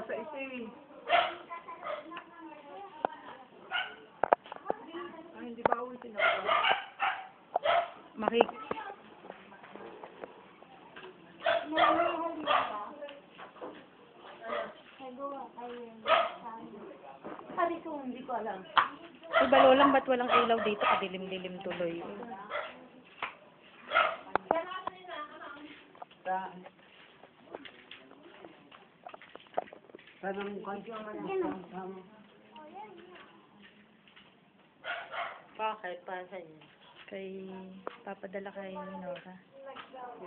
sa isa eh. Ay, hindi ba ako sinapa? Makik... Ari ko, hindi ko alam. Ay, balolang, ba't walang ilaw dito? Kadilim-dilim tuloy. Tanong ko. Bakit? Para sa inyo? Kay... Papadala kay Nora.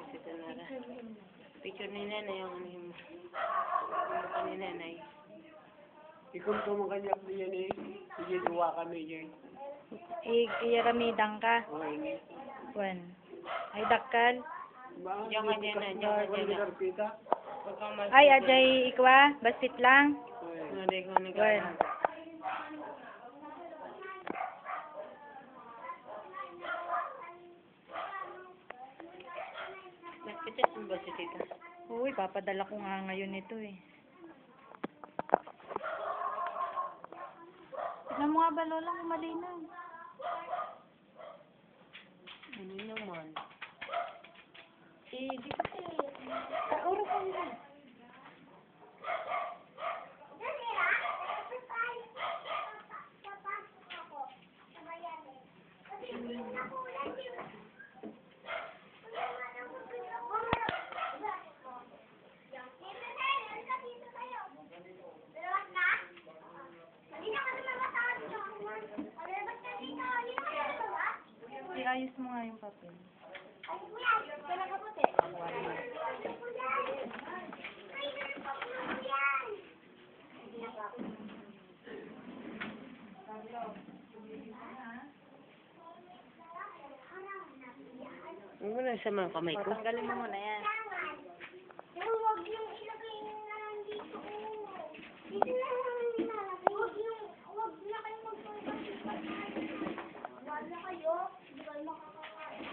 Dito na ra. Picture ni nanay yung ano yung ni nanay. Ikaw ko mga kanya niya ni. Sige, duwa kami yan. Iyaramidang ka. Okay. Wan. Ay, dakal. Diyan ka dyan na. Diyan ka dyan na. Ay, ajay ikwa. Basit lang. Hindi ko nag- Wan. Nagpitas mo ba si tita? Uy, papadala ko nga ngayon ito eh. Tignan mo nga ba, Lola, kung malinaw. Ano naman? Eh, di kasi... Oras pa yun. Iayos mo nga yung papel. Huwag mo na sa mga kamay ko. Tanggalin mo muna yan. Huwag yung ilagay na lang dito. Dito na lang nilalagay. Huwag na kayo magpapalipat. Huwag na kayo. Hindi kayo makakakain.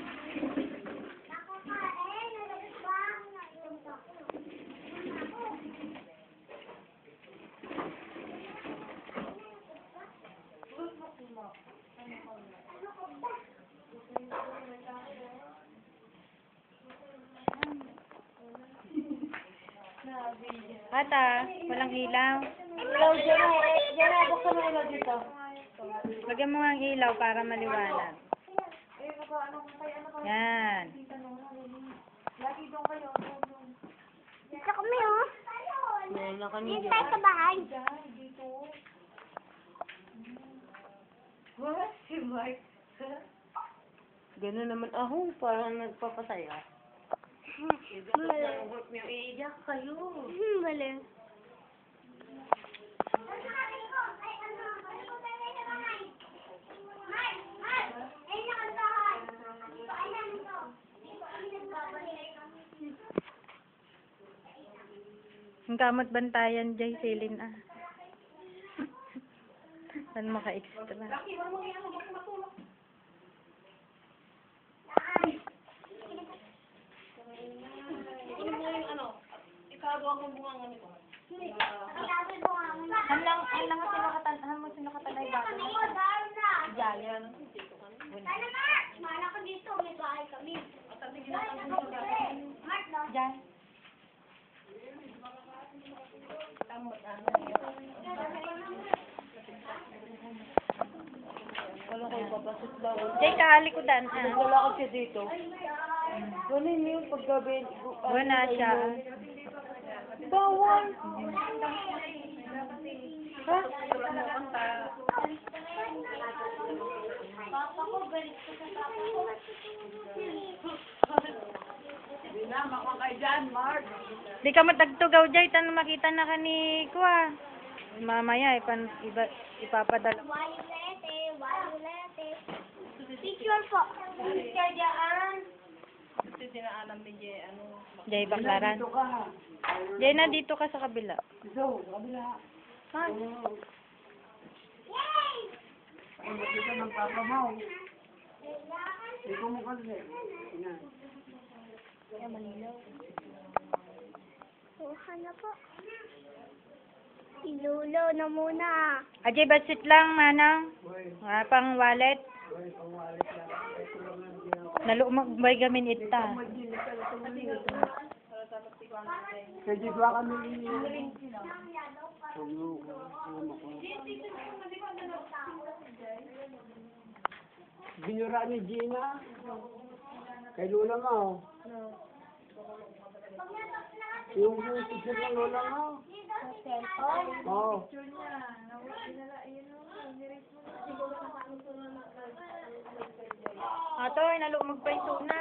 Nakakain. Nalagay ba? Nainom na ako. Ata, walang ilaw. Ilaw dyan na. Dyan na. Buksan mo ilaw dito. Lagyan mo nga ang ilaw para maliwanag. Yan. Dito kami oh. Wala ka Dito niya. tayo sa bahay. Si Mike. Gano'n naman ako, parang nagpapasaya. Mali. Iiyak kayo. Mali. Ang kamot bantayan, Jay, silin ah. Saan maka-extra? Han mo sinukatan ay bago na. Jayan. Sana na! Mana ka dito, may bahay kami. Mark, no? Jan. Wala kayo papasok daw. Jay, kahalikudan ah. Wala ko siya dito. Ganun yung paggabi. Wala siya. Bawal. Ha? Papa ko, balik ko sa papa ko. Hindi na, makakay dyan, Mark. Di ka matagtugaw, Jay. Tanong makita na ka ni Kwa. Mamaya, ipapadala. Walulete, walulete. Picture po. Picture dyan. Kasi dinaalam ni Jay, ano. Jay, baklaran. Dito ka, ha? Jay, na dito ka sa kabila. Dito, kabila. Ha? Yay! Ang makita ng papa mo. Ikaw mo kasi. Tingnan. Kuha na po. Ilulo na muna. Ajay, basit lang, manang. Boy, Wala pang wallet. boy, pangwalit lang. Ito lang ang ginagawa. Nalumagbay gamin ita. Kaya di ba kami binyura ni Gina. Kay Lola mo. Yung picture ng Lola mo. Oo. Atoy, nalumagbay na.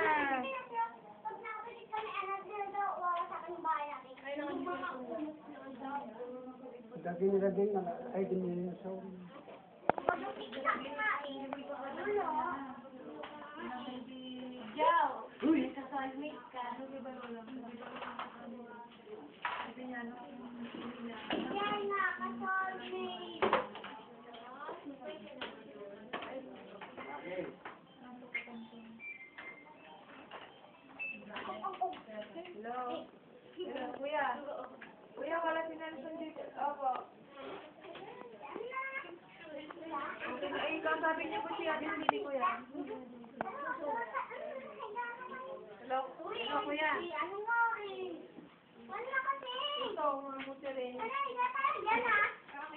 Pag nakabalik kami, anak nila daw, wala sa aking bayan. Dagi nila din na ay dinilin sa Yan na, kasolmate. Kuya, wala si Nelson dito. Opo. Okay, kasabi niya po siya din hindi kuya. Hello? Hello, kuya. Ano nga eh? Wala kasi. Ito, mga muti rin. Wala, yan ha.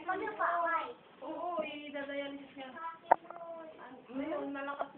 Ano pa, why? Oo, i-dialysis niya. Bakit mo? Ngayon, malakas